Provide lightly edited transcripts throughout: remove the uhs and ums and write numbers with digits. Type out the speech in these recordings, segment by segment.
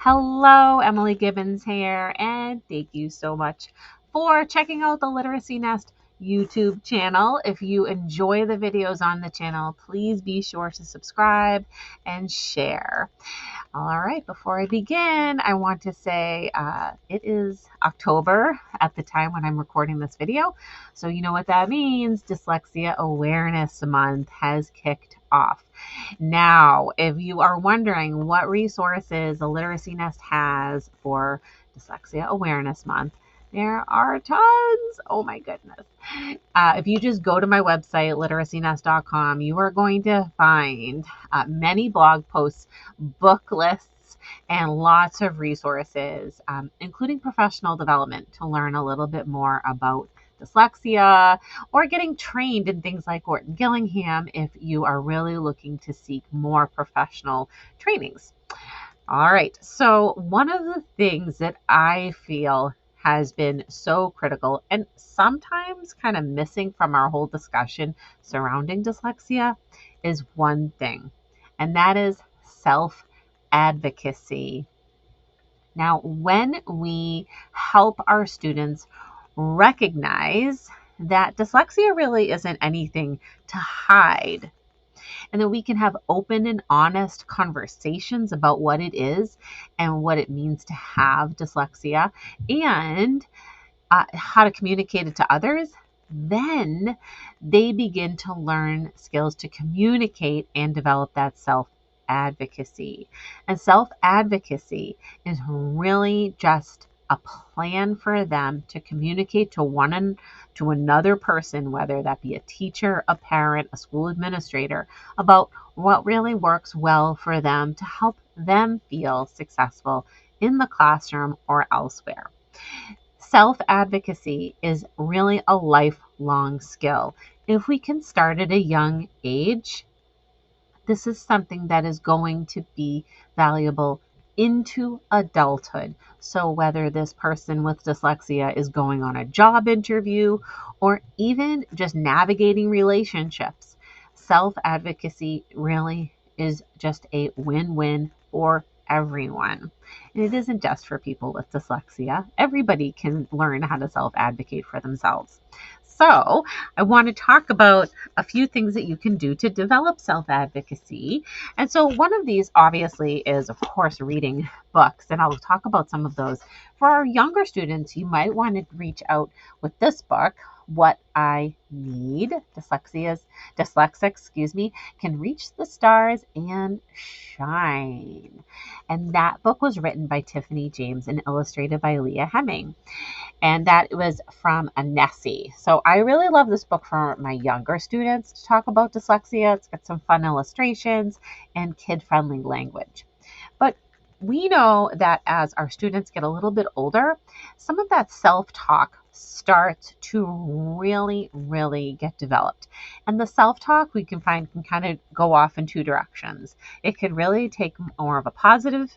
Hello, Emily Gibbons here, and thank you so much for checking out the Literacy Nest YouTube channel. If you enjoy the videos on the channel, please be sure to subscribe and share. All right, before I begin, I want to say it is October at the time when I'm recording this video. So you know what that means. Dyslexia Awareness Month has kicked off. Now, if you are wondering what resources the Literacy Nest has for Dyslexia Awareness Month, there are tons. Oh my goodness. If you just go to my website, literacynest.com, you are going to find many blog posts, book lists, and lots of resources, including professional development to learn a little bit more about dyslexia or getting trained in things like Orton-Gillingham if you are really looking to seek more professional trainings. All right, so one of the things that I feel has been so critical and sometimes kind of missing from our whole discussion surrounding dyslexia is one thing, and that is self-advocacy. Now, when we help our students recognize that dyslexia really isn't anything to hide, and that we can have open and honest conversations about what it is and what it means to have dyslexia and how to communicate it to others, then they begin to learn skills to communicate and develop that self-advocacy. And self-advocacy is really just a plan for them to communicate to another person, whether that be a teacher, a parent, a school administrator, about what really works well for them to help them feel successful in the classroom or elsewhere. Self-advocacy is really a lifelong skill. If we can start at a young age, this is something that is going to be valuable into adulthood. So whether this person with dyslexia is going on a job interview or even just navigating relationships, self-advocacy really is just a win-win for everyone. And it isn't just for people with dyslexia. Everybody can learn how to self-advocate for themselves. So I want to talk about a few things that you can do to develop self-advocacy. And so one of these obviously is, of course, reading books. And I'll talk about some of those. For our younger students, you might want to reach out with this book, What I Need. Dyslexics, can reach the stars and shine. And that book was written by Tiffany James and illustrated by Leah Hemming. And that was from a Nessie. So I really love this book for my younger students to talk about dyslexia. It's got some fun illustrations and kid-friendly language. But we know that as our students get a little bit older, some of that self-talk starts to really get developed. And the self-talk we can find can kind of go off in two directions. It could really take more of a positive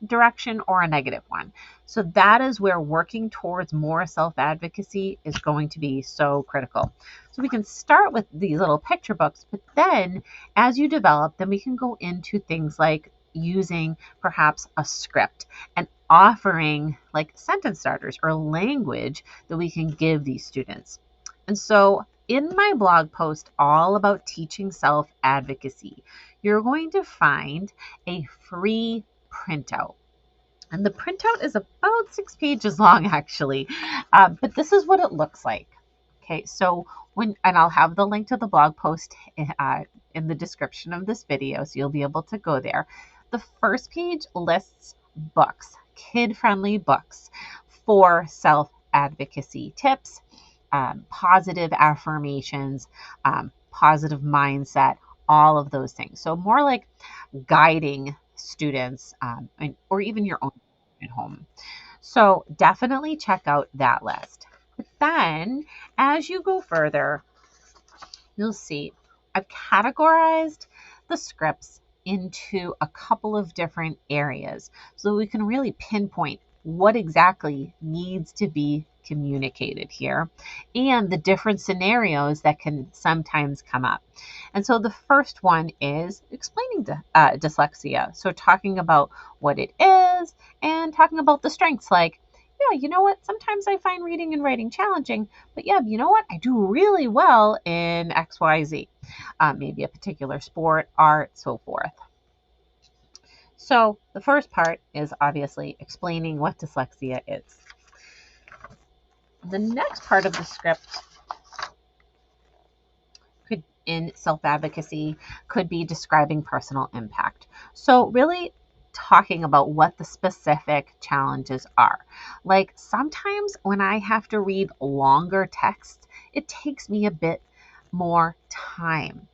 direction or a negative one. So that is where working towards more self-advocacy is going to be so critical. So we can start with these little picture books, but then as you develop, then we can go into things like using perhaps a script and offering like sentence starters or language that we can give these students. And so in my blog post all about teaching self-advocacy, you're going to find a free printout. And the printout is about 6 pages long, actually. But this is what it looks like. Okay, so and I'll have the link to the blog post in the description of this video, so you'll be able to go there. The first page lists books, kid-friendly books for self-advocacy tips, positive affirmations, positive mindset, all of those things. So more like guiding students or even your own at home. So definitely check out that list. But then as you go further, you'll see I've categorized the scripts into a couple of different areas so we can really pinpoint what exactly needs to be communicated here and the different scenarios that can sometimes come up. And so the first one is explaining dyslexia. So talking about what it is and talking about the strengths, like, yeah, you know what? Sometimes I find reading and writing challenging, but yeah, you know what? I do really well in XYZ, maybe a particular sport, art, so forth. So the first part is obviously explaining what dyslexia is. The next part of the script in self-advocacy could be describing personal impact. So really talking about what the specific challenges are. Like sometimes when I have to read longer text, it takes me a bit more time.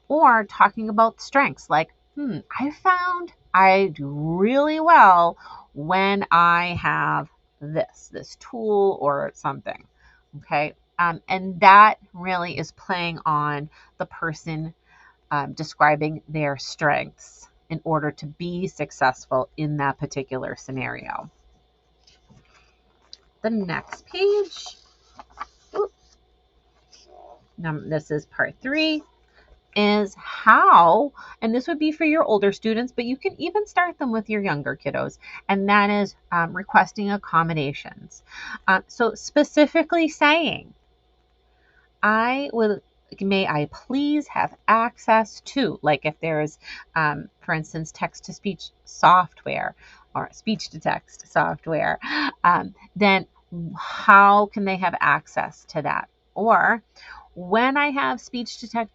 Or talking about strengths like, I found I do really well when I have this tool or something. Okay. And that really is playing on the person describing their strengths in order to be successful in that particular scenario. The next page, this is part 3, is how, and this would be for your older students, but you can even start them with your younger kiddos, and that is requesting accommodations. So specifically saying, may I please have access to, like if there's, for instance, text-to-speech software or speech-to-text software, then how can they have access to that? Or when I have speech-to-text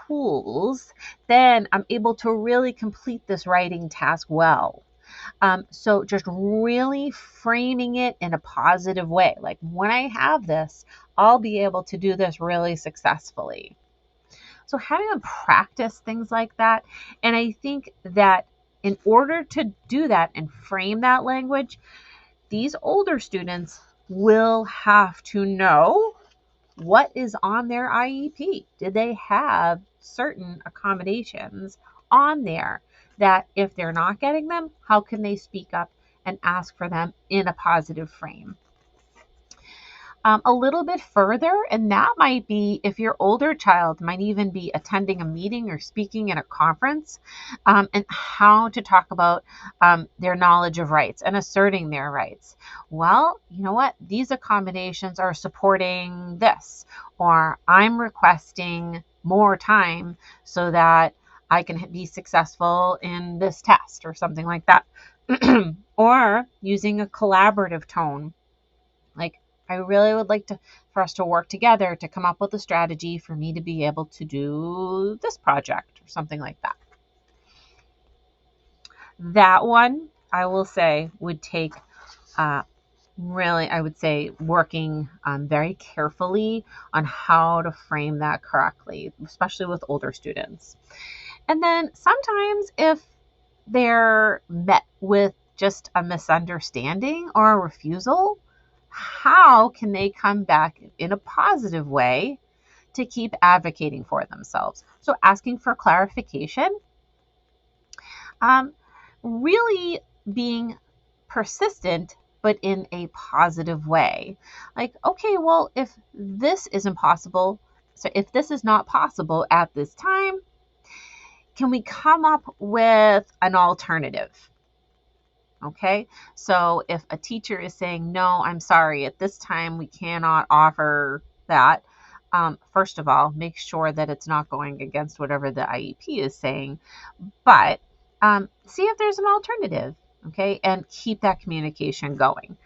tools, then I'm able to really complete this writing task well. So just really framing it in a positive way. Like when I have this, I'll be able to do this really successfully. So having them practice things like that. And I think that in order to do that and frame that language, these older students will have to know what is on their IEP. Did they have certain accommodations on there that if they're not getting them, how can they speak up and ask for them in a positive frame? A little bit further, and that might be if your older child might even be attending a meeting or speaking in a conference, and how to talk about their knowledge of rights and asserting their rights. Well, you know what? These accommodations are supporting this, or I'm requesting more time so that I can be successful in this test or something like that. Or using a collaborative tone, like, I really would like for us to work together to come up with a strategy for me to be able to do this project or something like that. That one, I will say, would take really, I would say, working very carefully on how to frame that correctly, especially with older students. And then sometimes if they're met with just a misunderstanding or a refusal, how can they come back in a positive way to keep advocating for themselves? So asking for clarification, really being persistent, but in a positive way. Like, okay, well, if this isn't possible, so if this is not possible at this time, can we come up with an alternative? Okay, so if a teacher is saying, no, I'm sorry, at this time we cannot offer that, first of all, make sure that it's not going against whatever the IEP is saying, but see if there's an alternative, okay, and keep that communication going.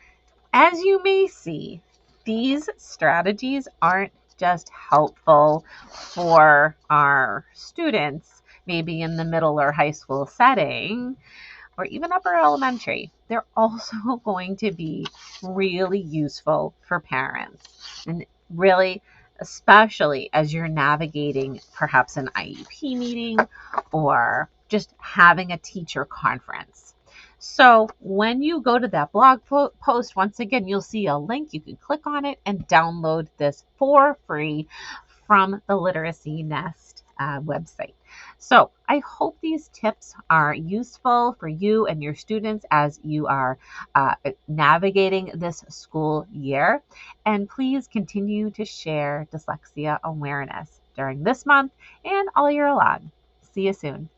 As you may see, these strategies aren't just helpful for our students, maybe in the middle or high school setting, or even upper elementary. They're also going to be really useful for parents, and really, especially as you're navigating perhaps an IEP meeting or just having a teacher conference. So when you go to that blog post, once again, you'll see a link. You can click on it and download this for free from the Literacy Nest website. So I hope these tips are useful for you and your students as you are navigating this school year. And please continue to share dyslexia awareness during this month and all year long. See you soon.